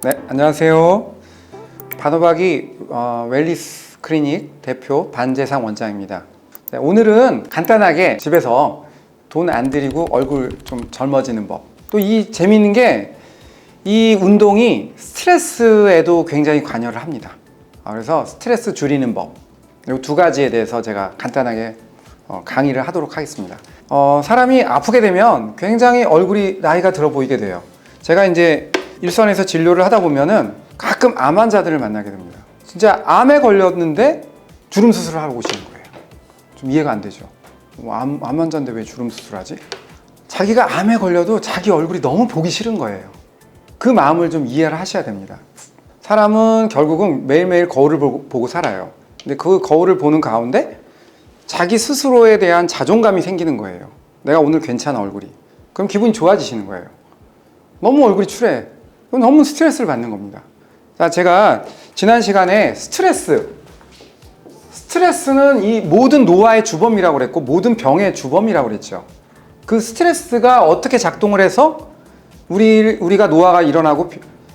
네, 안녕하세요. 바노박이 웰니스 클리닉 대표 반재상 원장입니다. 네, 오늘은 간단하게 집에서 돈 안 들이고 얼굴 좀 젊어지는 법. 또 이 재미있는 게 이 운동이 스트레스에도 굉장히 관여를 합니다. 그래서 스트레스 줄이는 법. 이 두 가지에 대해서 제가 간단하게 강의를 하도록 하겠습니다. 사람이 아프게 되면 굉장히 얼굴이 나이가 들어 보이게 돼요. 제가 이제 일선에서 진료를 하다 보면은 가끔 암 환자들을 만나게 됩니다. 진짜 암에 걸렸는데 주름 수술을 하러 오시는 거예요. 좀 이해가 안 되죠. 암 환자인데 왜 주름 수술하지? 자기가 암에 걸려도 자기 얼굴이 너무 보기 싫은 거예요. 그 마음을 좀 이해를 하셔야 됩니다. 사람은 결국은 매일매일 거울을 보고 살아요. 근데 그 거울을 보는 가운데 자기 스스로에 대한 자존감이 생기는 거예요. 내가 오늘 괜찮아, 얼굴이. 그럼 기분이 좋아지시는 거예요. 너무 얼굴이 추해. 그럼 너무 스트레스를 받는 겁니다. 자, 제가 지난 시간에 스트레스는 이 모든 노화의 주범이라고 그랬고 모든 병의 주범이라고 그랬죠. 그 스트레스가 어떻게 작동을 해서 우리가 노화가 일어나고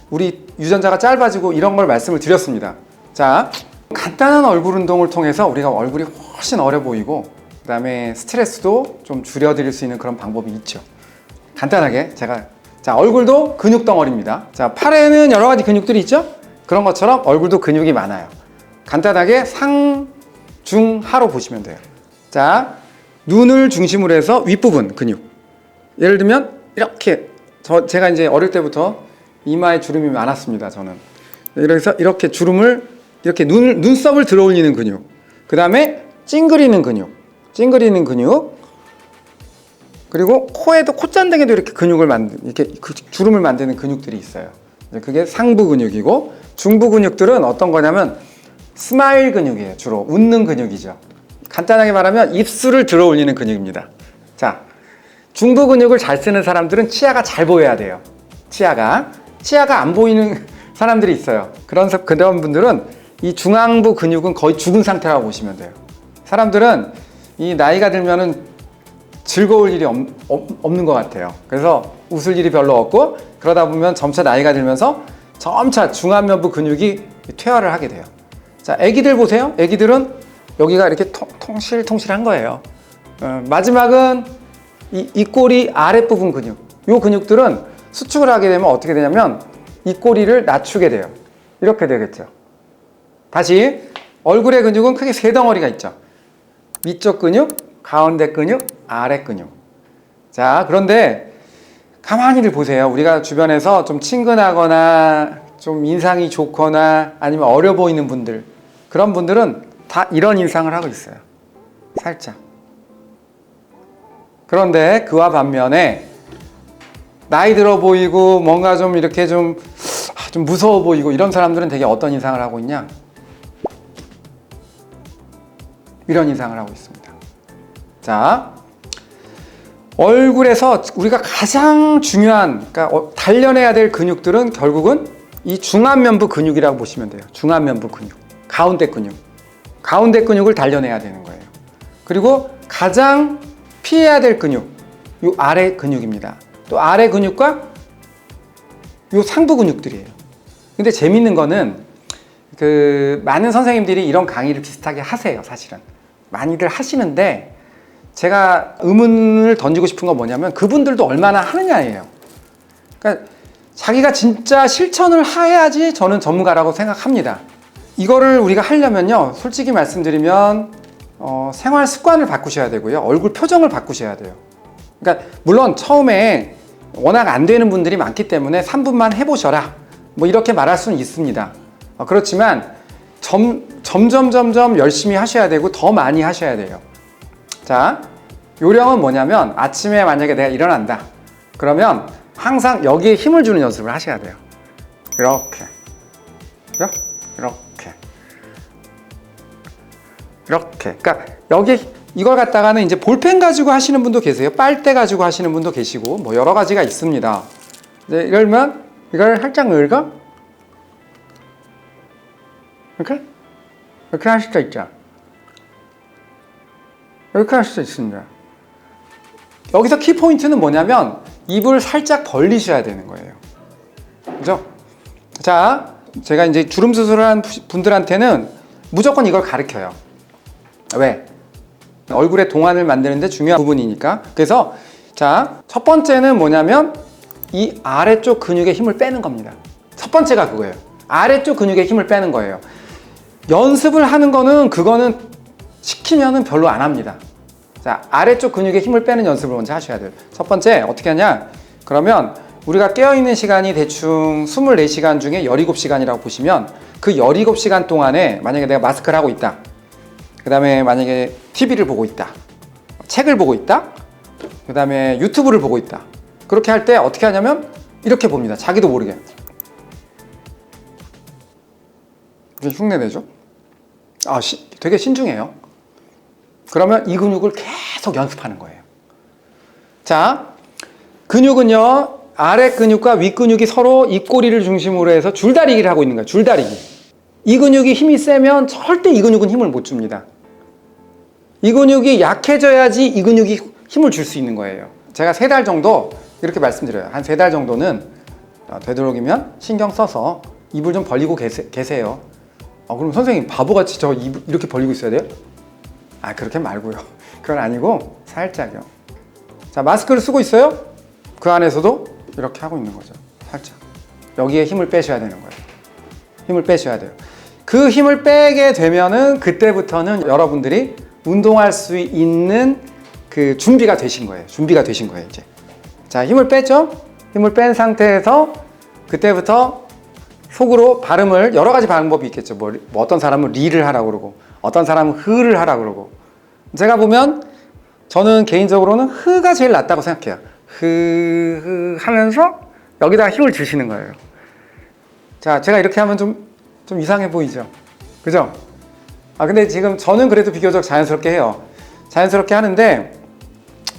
우리 유전자가 짧아지고 이런 걸 말씀을 드렸습니다. 자, 간단한 얼굴 운동을 통해서 우리가 얼굴이 훨씬 어려 보이고 그 다음에 스트레스도 좀 줄여드릴 수 있는 그런 방법이 있죠. 간단하게 자, 얼굴도 근육 덩어리입니다. 자, 팔에는 여러 가지 근육들이 있죠? 그런 것처럼 얼굴도 근육이 많아요. 간단하게 상, 중, 하로 보시면 돼요. 자, 눈을 중심으로 해서 윗부분 근육. 예를 들면 이렇게 제가 이제 어릴 때부터 이마에 주름이 많았습니다. 저는. 그래서 이렇게 주름을 이렇게 눈썹을 들어 올리는 근육. 그 다음에 찡그리는 근육. 그리고 코에도 콧잔등에도 이렇게 이렇게 주름을 만드는 근육들이 있어요. 그게 상부 근육이고 중부 근육들은 어떤 거냐면 스마일 근육이에요. 주로 웃는 근육이죠. 간단하게 말하면 입술을 들어 올리는 근육입니다. 자, 중부 근육을 잘 쓰는 사람들은 치아가 잘 보여야 돼요. 치아가 안 보이는 사람들이 있어요. 그런 분들은 이 중앙부 근육은 거의 죽은 상태라고 보시면 돼요. 사람들은 이 나이가 들면은 즐거울 일이 없는 것 같아요. 그래서 웃을 일이 별로 없고 그러다 보면 점차 나이가 들면서 점차 중안면부 근육이 퇴화를 하게 돼요. 자, 애기들 보세요. 애기들은 여기가 이렇게 통실통실한 거예요. 마지막은 이 입꼬리 아랫부분 근육. 이 근육들은 수축을 하게 되면 어떻게 되냐면 입꼬리를 낮추게 돼요. 이렇게 되겠죠. 다시 얼굴의 근육은 크게 세 덩어리가 있죠. 위쪽 근육, 가운데 근육, 아래 근육. 자, 그런데 가만히들 보세요. 우리가 주변에서 좀 친근하거나 좀 인상이 좋거나 아니면 어려 보이는 분들, 그런 분들은 다 이런 인상을 하고 있어요. 살짝. 그런데 그와 반면에 나이 들어 보이고 뭔가 좀 이렇게 좀 무서워 보이고 이런 사람들은 되게 어떤 인상을 하고 있냐? 이런 인상을 하고 있습니다. 자, 얼굴에서 우리가 가장 중요한, 그러니까 단련해야 될 근육들은 결국은 이 중안면부 근육이라고 보시면 돼요. 중안면부 근육, 가운데 근육을 단련해야 되는 거예요. 그리고 가장 피해야 될 근육, 이 아래 근육입니다. 또 아래 근육과 이 상부 근육들이에요. 근데 재밌는 거는 많은 선생님들이 이런 강의를 비슷하게 하세요. 사실은 많이들 하시는데 제가 의문을 던지고 싶은 건 뭐냐면 그분들도 얼마나 하느냐예요. 그러니까 자기가 진짜 실천을 해야지 저는 전문가라고 생각합니다. 이거를 우리가 하려면요, 솔직히 말씀드리면 생활 습관을 바꾸셔야 되고요, 얼굴 표정을 바꾸셔야 돼요. 그러니까 물론 처음에 워낙 안 되는 분들이 많기 때문에 3분만 해보셔라 뭐 이렇게 말할 수는 있습니다. 그렇지만 점점 열심히 하셔야 되고 더 많이 하셔야 돼요. 자, 요령은 뭐냐면 아침에 만약에 내가 일어난다 그러면 항상 여기에 힘을 주는 연습을 하셔야 돼요. 이렇게. 그러니까 여기 이걸 갖다가는 이제 볼펜 가지고 하시는 분도 계세요. 빨대 가지고 하시는 분도 계시고 뭐 여러 가지가 있습니다. 이제 이러면 이걸 살짝 긁어 이렇게 할 수도 있죠. 이렇게 할 수도 있습니다. 여기서 키포인트는 뭐냐면 입을 살짝 벌리셔야 되는 거예요. 그죠? 자, 제가 이제 주름 수술을 한 분들한테는 무조건 이걸 가르쳐요. 왜? 얼굴에 동안을 만드는데 중요한 부분이니까. 그래서 자, 첫 번째는 뭐냐면 이 아래쪽 근육에 힘을 빼는 겁니다. 첫 번째가 그거예요. 아래쪽 근육에 힘을 빼는 거예요. 연습을 하는 거는 그거는 시키면은 별로 안 합니다. 자, 아래쪽 근육에 힘을 빼는 연습을 먼저 하셔야 돼요. 첫 번째 어떻게 하냐? 그러면 우리가 깨어있는 시간이 대충 24시간 중에 17시간이라고 보시면 그 17시간 동안에 만약에 내가 마스크를 하고 있다. 그 다음에 만약에 TV를 보고 있다. 책을 보고 있다. 그 다음에 유튜브를 보고 있다. 그렇게 할 때 어떻게 하냐면 이렇게 봅니다. 자기도 모르게. 이게 흉내내죠? 되게 신중해요. 그러면 이 근육을 계속 연습하는 거예요. 자, 근육은요, 아래 근육과 윗 근육이 서로 입꼬리를 중심으로 해서 줄다리기를 하고 있는 거예요. 줄다리기. 이 근육이 힘이 세면 절대 이 근육은 힘을 못 줍니다. 이 근육이 약해져야지 이 근육이 힘을 줄 수 있는 거예요. 제가 3달 정도 이렇게 말씀드려요. 한 3달 정도는 되도록이면 신경 써서 입을 좀 벌리고 계세요. 그럼 선생님 바보같이 저 입 이렇게 벌리고 있어야 돼요? 그렇게 말고요. 그건 아니고 살짝요. 자, 마스크를 쓰고 있어요? 그 안에서도 이렇게 하고 있는 거죠. 살짝. 여기에 힘을 빼셔야 되는 거예요. 힘을 빼셔야 돼요. 그 힘을 빼게 되면은 그때부터는 여러분들이 운동할 수 있는 그 준비가 되신 거예요. 이제. 자, 힘을 뺐죠? 힘을 뺀 상태에서 그때부터 속으로 발음을 여러 가지 방법이 있겠죠. 뭐 어떤 사람은 리를 하라고 그러고 어떤 사람은 흐를 하라고 그러고 제가 보면 저는 개인적으로는 흐가 제일 낫다고 생각해요. 흐 하면서 여기다가 힘을 주시는 거예요. 자, 제가 이렇게 하면 좀 이상해 보이죠? 그죠? 근데 지금 저는 그래도 비교적 자연스럽게 해요. 자연스럽게 하는데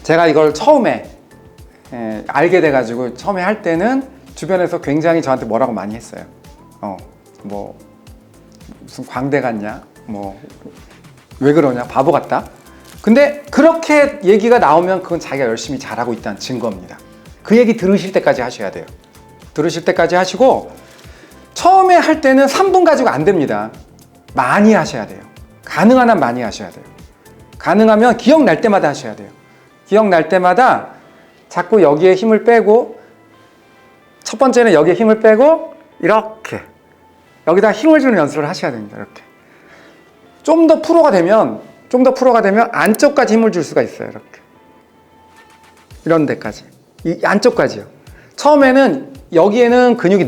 제가 이걸 처음에 알게 돼가지고 처음에 할 때는 주변에서 굉장히 저한테 뭐라고 많이 했어요. 뭐 무슨 광대 같냐? 뭐 왜 그러냐? 바보 같다? 근데 그렇게 얘기가 나오면 그건 자기가 열심히 잘하고 있다는 증거입니다. 그 얘기 들으실 때까지 하셔야 돼요. 들으실 때까지 하시고 처음에 할 때는 3분 가지고 안 됩니다. 많이 하셔야 돼요. 가능한 한 많이 하셔야 돼요. 가능하면 기억날 때마다 하셔야 돼요. 기억날 때마다 자꾸 여기에 힘을 빼고 첫 번째는 여기에 힘을 빼고 이렇게 여기다 힘을 주는 연습을 하셔야 됩니다. 이렇게 좀 더 프로가 되면 안쪽까지 힘을 줄 수가 있어요. 이렇게 이런 데까지 이 안쪽까지요. 처음에는 여기에는 근육이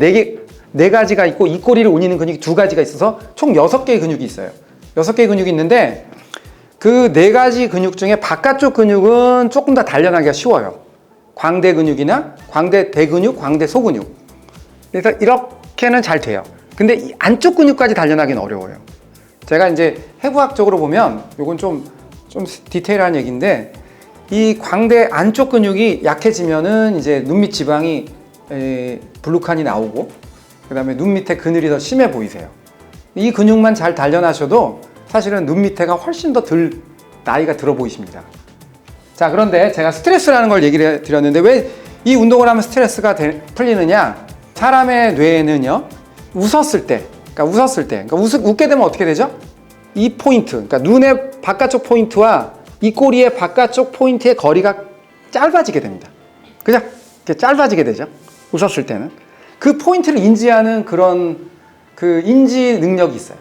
4가지가 있고 이 꼬리를 올리는 근육이 2가지가 있어서 총 6개의 근육이 있어요. 6개의 근육이 있는데 그 4가지 근육 중에 바깥쪽 근육은 조금 더 단련하기가 쉬워요. 광대 근육이나 광대 대근육, 광대 소근육. 그래서 이렇게는 잘 돼요. 근데 이 안쪽 근육까지 단련하기는 어려워요. 제가 이제 해부학적으로 보면 이건 좀 디테일한 얘기인데 이 광대 안쪽 근육이 약해지면은 이제 눈 밑 지방이 블루칸이 나오고 그 다음에 눈 밑에 그늘이 더 심해 보이세요. 이 근육만 잘 단련하셔도 사실은 눈 밑에가 훨씬 더 나이가 들어 보이십니다. 자, 그런데 제가 스트레스라는 걸 얘기를 드렸는데 왜 이 운동을 하면 스트레스가 풀리느냐? 사람의 뇌에는요, 웃었을 때, 웃게 되면 어떻게 되죠? 이 포인트, 그러니까 눈의 바깥쪽 포인트와 이 꼬리의 바깥쪽 포인트의 거리가 짧아지게 됩니다. 그죠? 이렇게 짧아지게 되죠. 웃었을 때는. 그 포인트를 인지하는 그런 그 인지 능력이 있어요.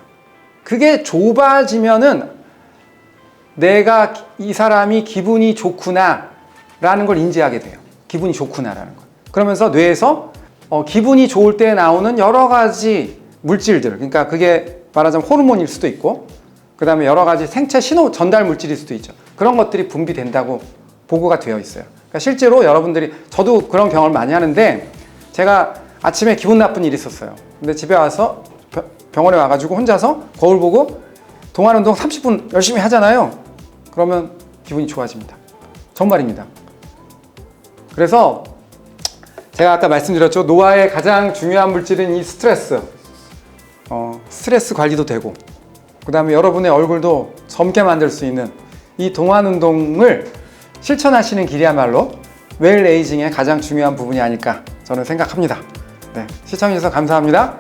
그게 좁아지면은 내가 이 사람이 기분이 좋구나 라는 걸 인지하게 돼요. 기분이 좋구나라는 걸. 그러면서 뇌에서 기분이 좋을 때 나오는 여러 가지 물질들, 그러니까 그게 말하자면 호르몬일 수도 있고 그 다음에 여러 가지 생체 신호 전달 물질일 수도 있죠. 그런 것들이 분비된다고 보고가 되어 있어요. 그러니까 실제로 여러분들이, 저도 그런 경험을 많이 하는데 제가 아침에 기분 나쁜 일이 있었어요. 근데 집에 와서 병원에 와가지고 혼자서 거울 보고 동안 운동 30분 열심히 하잖아요. 그러면 기분이 좋아집니다. 정말입니다. 그래서 제가 아까 말씀드렸죠. 노화의 가장 중요한 물질은 이 스트레스. 스트레스 관리도 되고 그 다음에 여러분의 얼굴도 젊게 만들 수 있는 이 동안 운동을 실천하시는 길이야말로 웰 에이징의 가장 중요한 부분이 아닐까 저는 생각합니다. 네, 시청해주셔서 감사합니다.